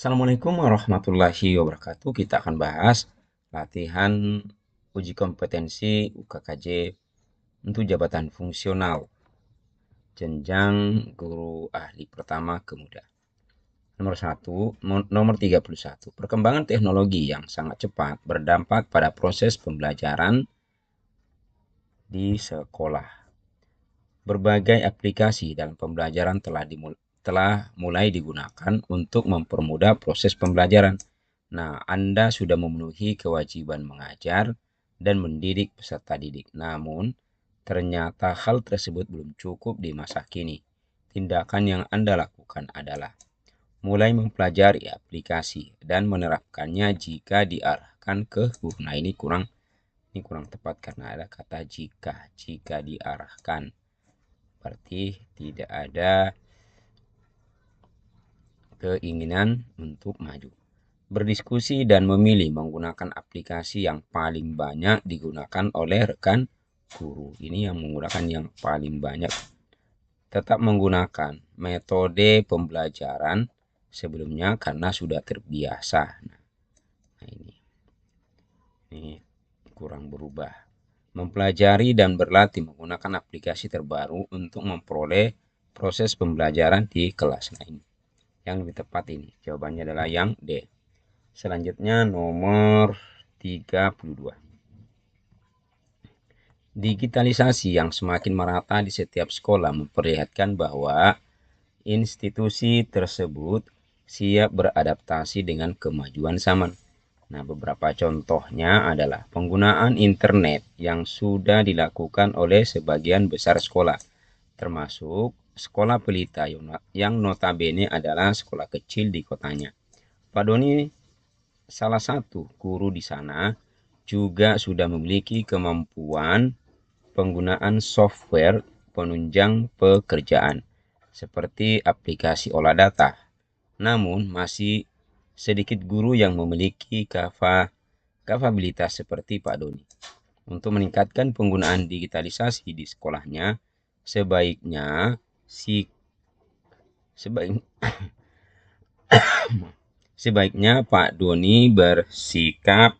Assalamualaikum warahmatullahi wabarakatuh. Kita akan bahas latihan uji kompetensi UKKJ untuk jabatan fungsional jenjang guru ahli pertama ke muda. Nomor 31. Perkembangan teknologi yang sangat cepat berdampak pada proses pembelajaran di sekolah. Berbagai aplikasi dalam pembelajaran telah mulai digunakan untuk mempermudah proses pembelajaran. Nah, Anda sudah memenuhi kewajiban mengajar dan mendidik peserta didik. Namun, ternyata hal tersebut belum cukup di masa kini. Tindakan yang Anda lakukan adalah mulai mempelajari aplikasi dan menerapkannya jika diarahkan ke guru. Nah, ini kurang tepat karena ada kata jika diarahkan. Berarti tidak ada keinginan untuk maju. Berdiskusi dan memilih menggunakan aplikasi yang paling banyak digunakan oleh rekan guru. Ini yang menggunakan yang paling banyak. Tetap menggunakan metode pembelajaran sebelumnya karena sudah terbiasa. Nah, ini kurang berubah. Mempelajari dan berlatih menggunakan aplikasi terbaru untuk memperoleh proses pembelajaran di kelas. Nah, ini yang lebih tepat ini. Jawabannya adalah yang D. Selanjutnya nomor 32. Digitalisasi yang semakin merata di setiap sekolah memperlihatkan bahwa institusi tersebut siap beradaptasi dengan kemajuan zaman. Nah, beberapa contohnya adalah penggunaan internet yang sudah dilakukan oleh sebagian besar sekolah, termasuk sekolah Pelita yang notabene adalah sekolah kecil di kotanya. Pak Doni, salah satu guru di sana, juga sudah memiliki kemampuan penggunaan software penunjang pekerjaan, seperti aplikasi olah data. Namun, masih sedikit guru yang memiliki kapabilitas seperti Pak Doni. Untuk meningkatkan penggunaan digitalisasi di sekolahnya, sebaiknya sebaiknya Pak Doni bersikap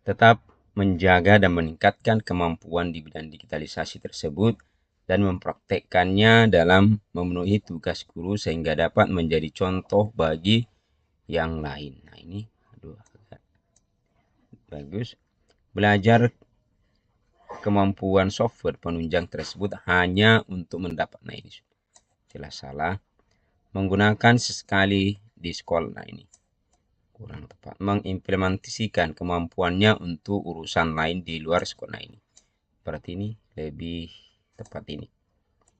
tetap menjaga dan meningkatkan kemampuan di bidang digitalisasi tersebut dan mempraktekkannya dalam memenuhi tugas guru sehingga dapat menjadi contoh bagi yang lain. Nah, ini bagus. Belajar kemampuan software penunjang tersebut hanya untuk mendapat. Nah, ini jelas salah. Menggunakan sesekali di sekolah. Nah, ini kurang tepat. Mengimplementasikan kemampuannya untuk urusan lain di luar sekolah. Ini berarti ini lebih tepat ini.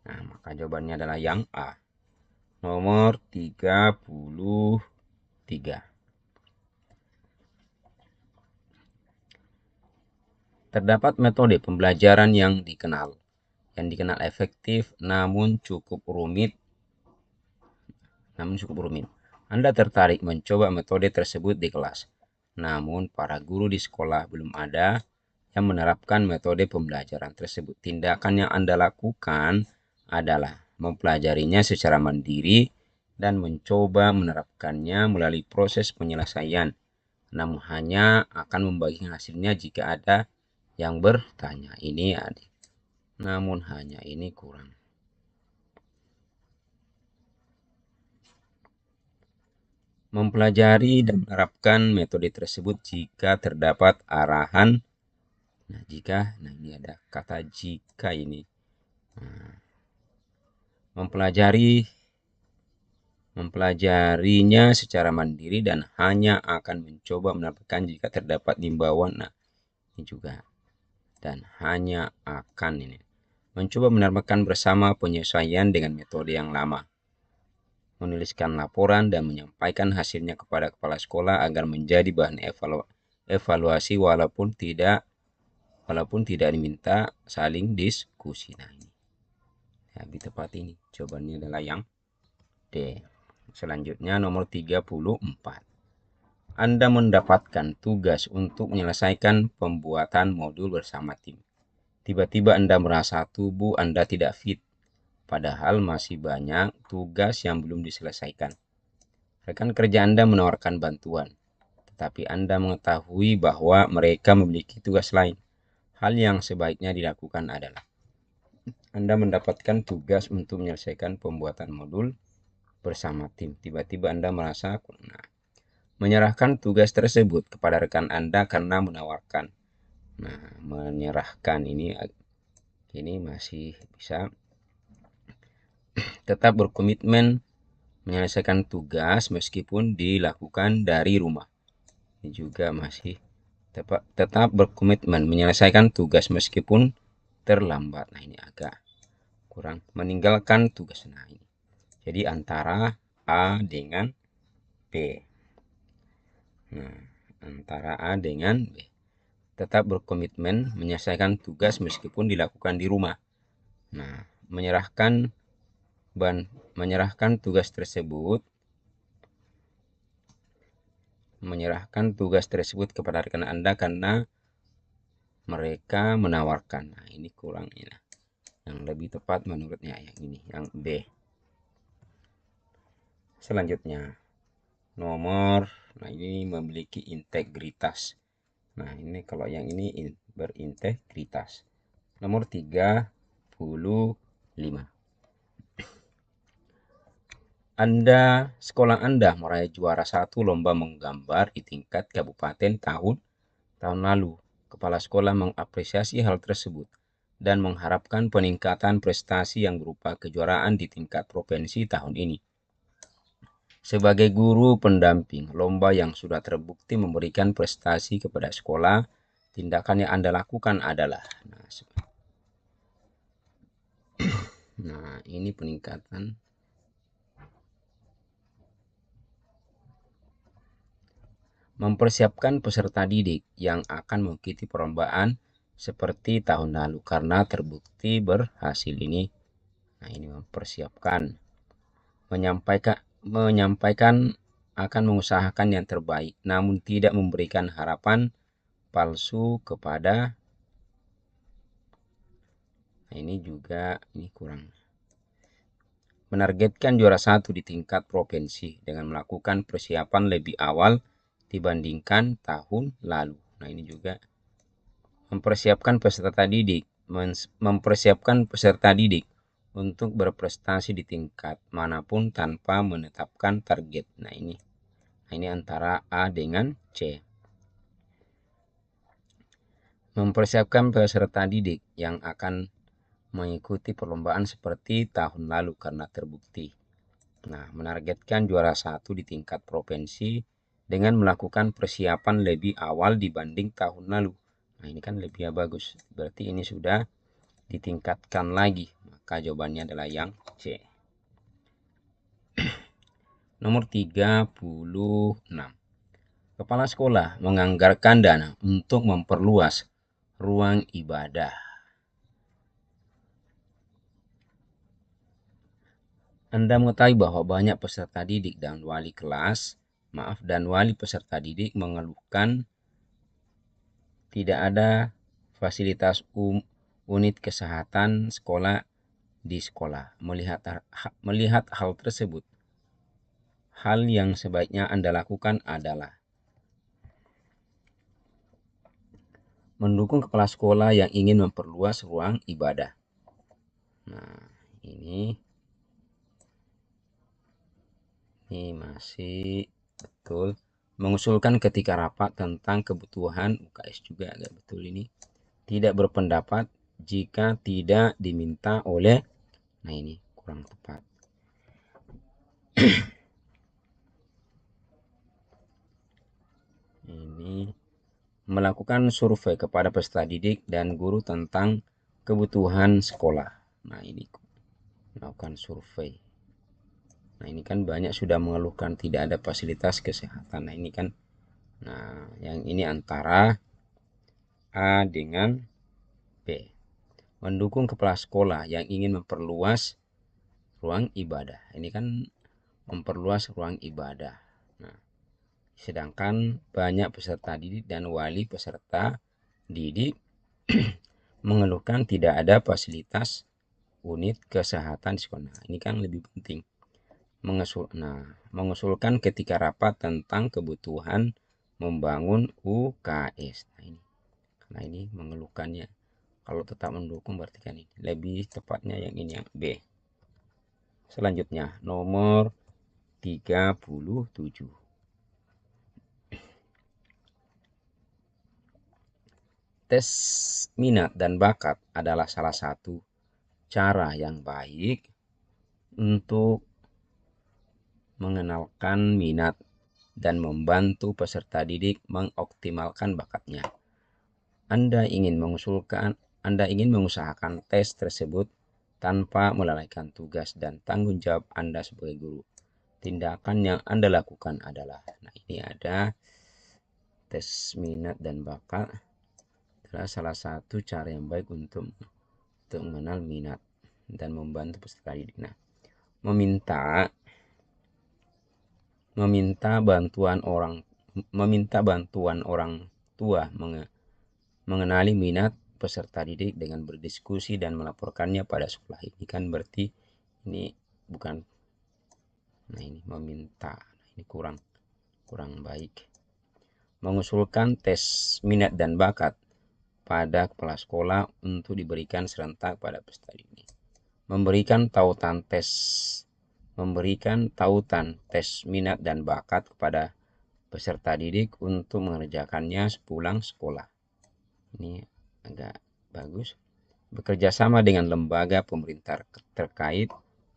Nah, maka jawabannya adalah yang A. Nomor 33. Terdapat metode pembelajaran yang dikenal efektif namun cukup rumit. Anda tertarik mencoba metode tersebut di kelas. Namun, para guru di sekolah belum ada yang menerapkan metode pembelajaran tersebut. Tindakan yang Anda lakukan adalah mempelajarinya secara mandiri dan mencoba menerapkannya melalui proses penyelesaian. Namun hanya akan membagikan hasilnya jika ada yang bertanya. Ini adik. Namun hanya ini kurang. Mempelajari dan menerapkan metode tersebut jika terdapat arahan. Nah, ini ada kata jika ini. Nah, mempelajarinya secara mandiri dan hanya akan mencoba menerapkan jika terdapat himbauan. Nah, ini juga. Dan hanya akan ini. Mencoba menerapkan bersama penyesuaian dengan metode yang lama. Menuliskan laporan dan menyampaikan hasilnya kepada kepala sekolah agar menjadi bahan evaluasi walaupun tidak diminta saling diskusi. Nah, ini lebih tepat ini. Jawabannya adalah yang D. Selanjutnya nomor 34. Anda mendapatkan tugas untuk menyelesaikan pembuatan modul bersama tim. Tiba-tiba Anda merasa tubuh Anda tidak fit padahal masih banyak tugas yang belum diselesaikan. Rekan kerja Anda menawarkan bantuan, tetapi Anda mengetahui bahwa mereka memiliki tugas lain. Hal yang sebaiknya dilakukan adalah Anda mendapatkan tugas untuk menyelesaikan pembuatan modul bersama tim. Tiba-tiba Anda merasa menyerahkan tugas tersebut kepada rekan Anda karena menawarkan. Menyerahkan ini masih bisa tetap berkomitmen menyelesaikan tugas meskipun dilakukan dari rumah. Ini juga masih tetap berkomitmen menyelesaikan tugas meskipun terlambat. Nah, ini agak kurang. Meninggalkan tugas. Nah, ini. Jadi antara A dengan B. Nah, antara A dengan B. Tetap berkomitmen menyelesaikan tugas meskipun dilakukan di rumah. Nah, menyerahkan tugas tersebut kepada rekan Anda karena mereka menawarkan. Nah, ini kurang ini. Yang lebih tepat menurutnya yang ini, yang B. Selanjutnya, ini memiliki integritas. Nah, ini kalau yang ini berintegritas. Nomor 35. Sekolah Anda meraih juara 1 lomba menggambar di tingkat kabupaten tahun lalu. Kepala sekolah mengapresiasi hal tersebut dan mengharapkan peningkatan prestasi yang berupa kejuaraan di tingkat provinsi tahun ini. Sebagai guru pendamping lomba yang sudah terbukti memberikan prestasi kepada sekolah, tindakan yang Anda lakukan adalah ini peningkatan mempersiapkan peserta didik yang akan mengikuti perlombaan seperti tahun lalu karena terbukti berhasil ini. Nah, ini mempersiapkan, menyampaikan akan mengusahakan yang terbaik namun tidak memberikan harapan palsu kepada. Nah, ini juga kurang. Menargetkan juara 1 di tingkat provinsi dengan melakukan persiapan lebih awal dibandingkan tahun lalu. Nah, ini juga mempersiapkan peserta didik untuk berprestasi di tingkat manapun tanpa menetapkan target. Nah, ini antara A dengan C. Mempersiapkan peserta didik yang akan mengikuti perlombaan seperti tahun lalu karena terbukti. Nah, menargetkan juara 1 di tingkat provinsi dengan melakukan persiapan lebih awal dibanding tahun lalu. Nah, ini kan lebih bagus. Berarti ini sudah ditingkatkan lagi. Maka jawabannya adalah yang C. Nomor 36. Kepala sekolah menganggarkan dana untuk memperluas ruang ibadah. Anda mengetahui bahwa banyak peserta didik dan wali peserta didik mengeluhkan tidak ada fasilitas unit kesehatan sekolah di sekolah. Melihat hal tersebut, hal yang sebaiknya Anda lakukan adalah mendukung kepala sekolah yang ingin memperluas ruang ibadah. Nah, ini masih betul. Mengusulkan ketika rapat tentang kebutuhan UKS juga agak betul ini. Tidak berpendapat jika tidak diminta oleh. Nah, ini kurang tepat. Ini melakukan survei kepada peserta didik dan guru tentang kebutuhan sekolah. Nah, ini melakukan survei. Nah, ini kan banyak sudah mengeluhkan tidak ada fasilitas kesehatan. Nah, ini kan yang ini antara A dengan B. Mendukung kepala sekolah yang ingin memperluas ruang ibadah. Ini kan memperluas ruang ibadah. Nah, sedangkan banyak peserta didik dan wali peserta didik mengeluhkan tidak ada fasilitas unit kesehatan di sekolah. Nah, ini kan lebih penting. Mengusulkan ketika rapat tentang kebutuhan membangun UKS. Nah ini mengeluhkannya. Kalau tetap mendukung berarti kan ini. Lebih tepatnya yang ini, yang B. Selanjutnya nomor 37. Tes minat dan bakat adalah salah satu cara yang baik untuk mengenalkan minat dan membantu peserta didik mengoptimalkan bakatnya. Anda ingin mengusahakan tes tersebut tanpa melalaikan tugas dan tanggung jawab Anda sebagai guru. Tindakan yang Anda lakukan adalah, nah ini ada tes minat dan bakat adalah salah satu cara yang baik untuk mengenal minat dan membantu peserta didik. Nah, meminta bantuan orang tua mengenali minat peserta didik dengan berdiskusi dan melaporkannya pada sekolah. Ini kan berarti ini bukan, nah ini meminta, ini kurang baik. Mengusulkan tes minat dan bakat pada kepala sekolah untuk diberikan serentak pada peserta didik. Memberikan tautan tes minat dan bakat kepada peserta didik untuk mengerjakannya sepulang sekolah. Ini agak bagus. Bekerja sama dengan lembaga pemerintah terkait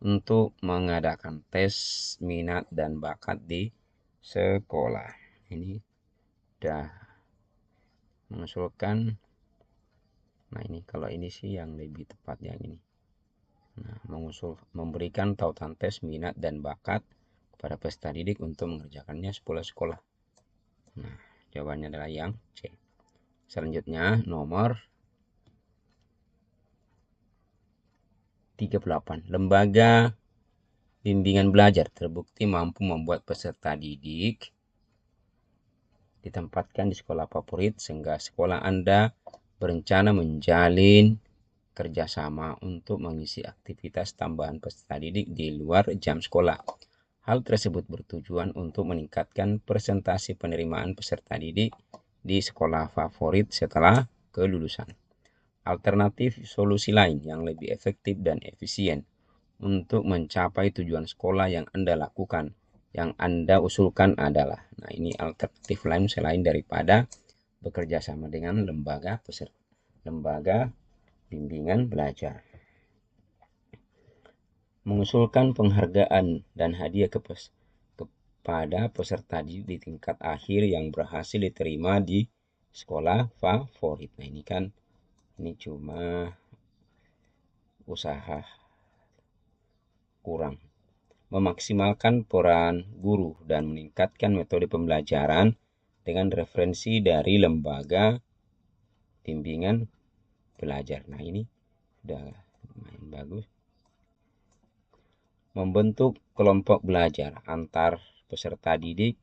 untuk mengadakan tes minat dan bakat di sekolah. Ini sudah mengusulkan. Nah ini kalau ini sih yang lebih tepat yang ini. Nah, memberikan tautan tes minat dan bakat kepada peserta didik untuk mengerjakannya sepulang sekolah. Nah, jawabannya adalah yang C. Selanjutnya nomor 38. Lembaga bimbingan belajar terbukti mampu membuat peserta didik ditempatkan di sekolah favorit sehingga sekolah Anda berencana menjalin kerjasama untuk mengisi aktivitas tambahan peserta didik di luar jam sekolah. Hal tersebut bertujuan untuk meningkatkan presentasi penerimaan peserta didik di sekolah favorit setelah kelulusan. Alternatif solusi lain yang lebih efektif dan efisien untuk mencapai tujuan sekolah yang Anda lakukan, yang Anda usulkan adalah, nah ini alternatif lain selain daripada bekerja sama dengan lembaga bimbingan belajar. Mengusulkan penghargaan dan hadiah kepada peserta didik di tingkat akhir yang berhasil diterima di sekolah favorit. Nah ini kan, ini cuma usaha kurang. Memaksimalkan peran guru dan meningkatkan metode pembelajaran dengan referensi dari lembaga bimbingan belajar. Nah ini sudah lumayan bagus. Membentuk kelompok belajar antar peserta didik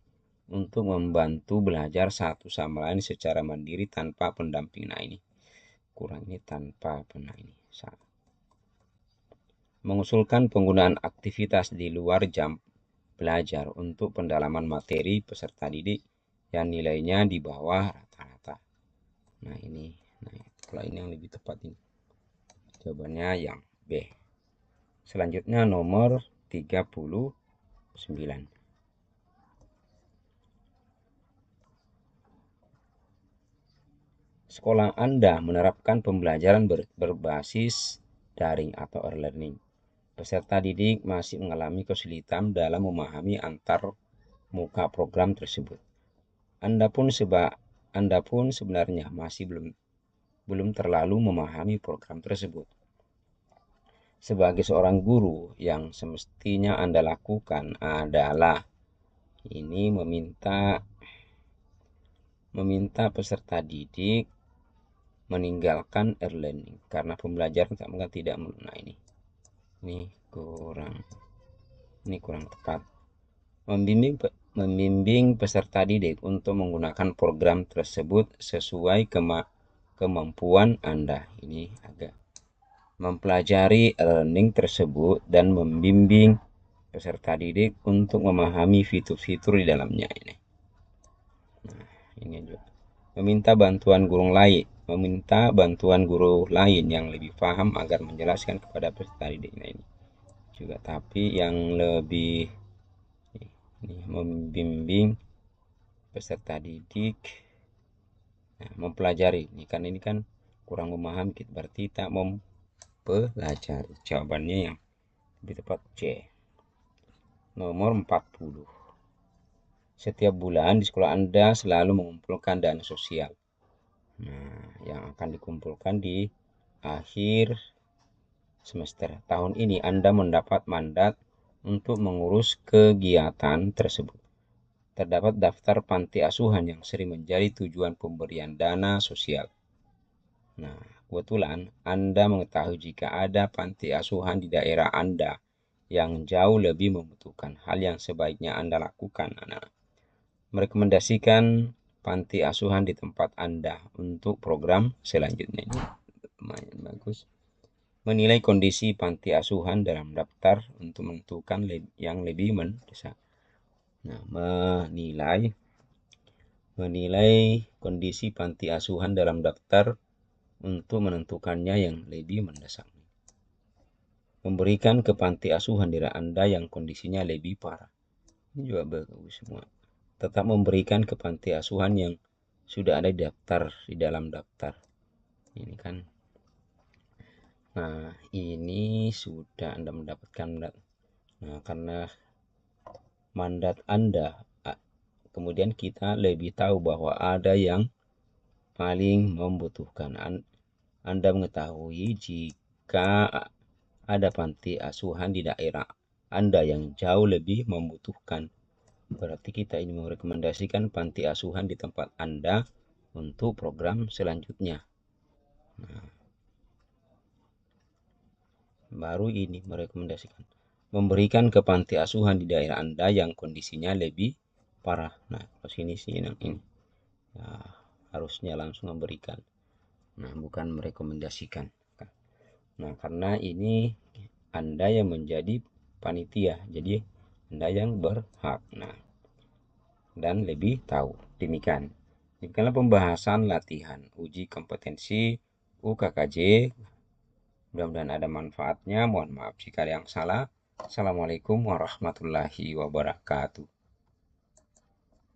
untuk membantu belajar satu sama lain secara mandiri tanpa pendamping. Nah ini kurang, ini tanpa ini. Mengusulkan penggunaan aktivitas di luar jam belajar untuk pendalaman materi peserta didik yang nilainya di bawah rata-rata. Nah ini, kalau ini yang lebih tepat ini. Jawabannya yang B. Selanjutnya nomor 39. Sekolah Anda menerapkan pembelajaran berbasis daring atau e-learning. Peserta didik masih mengalami kesulitan dalam memahami antar muka program tersebut. Anda pun sebenarnya masih belum terlalu memahami program tersebut. Sebagai seorang guru, yang semestinya Anda lakukan adalah ini meminta peserta didik meninggalkan e-learning karena pembelajaran tidak. Nah ini kurang tepat. Membimbing peserta didik untuk menggunakan program tersebut sesuai kemampuan Anda. Ini agak mempelajari learning tersebut dan membimbing peserta didik untuk memahami fitur-fitur di dalamnya ini. Nah, ini juga. Meminta bantuan guru lain yang lebih paham agar menjelaskan kepada peserta didiknya ini juga. Tapi yang lebih ini, membimbing peserta didik, nah, mempelajari. Ini kan kurang memahami, berarti tak mempelajari. Jawabannya yang lebih tepat C. Nomor 40. Setiap bulan di sekolah Anda selalu mengumpulkan dana sosial. Nah, yang akan dikumpulkan di akhir semester. Tahun ini Anda mendapat mandat untuk mengurus kegiatan tersebut. Terdapat daftar panti asuhan yang sering menjadi tujuan pemberian dana sosial. Nah, kebetulan Anda mengetahui jika ada panti asuhan di daerah Anda yang jauh lebih membutuhkan, hal yang sebaiknya Anda lakukan. Nah, merekomendasikan panti asuhan di tempat Anda untuk program selanjutnya. Ini lumayan bagus. Menilai kondisi panti asuhan dalam daftar untuk menentukan yang lebih mendesak. Nah, menilai kondisi panti asuhan dalam daftar untuk menentukannya yang lebih mendesak. Memberikan ke panti asuhan daerah Anda yang kondisinya lebih parah. Ini juga bagus semua. Tetap memberikan ke panti asuhan yang sudah ada di dalam daftar. Ini kan. Nah, ini sudah Anda mendapatkan mandat. Nah, karena mandat Anda, kemudian kita lebih tahu bahwa ada yang paling membutuhkan. Anda mengetahui jika ada panti asuhan di daerah Anda yang jauh lebih membutuhkan. Berarti kita ini merekomendasikan panti asuhan di tempat Anda untuk program selanjutnya. Nah, baru ini merekomendasikan. Memberikan ke panti asuhan di daerah Anda yang kondisinya lebih parah. Nah, ke sini sih yang ini. Nah, harusnya langsung memberikan. Nah, bukan merekomendasikan. Nah, karena ini Anda yang menjadi panitia, jadi Anda yang berhak. Nah, dan lebih tahu. Demikian. Demikianlah pembahasan latihan uji kompetensi UKKJ. Mudah-mudahan ada manfaatnya. Mohon maaf jika ada yang salah. Assalamualaikum warahmatullahi wabarakatuh.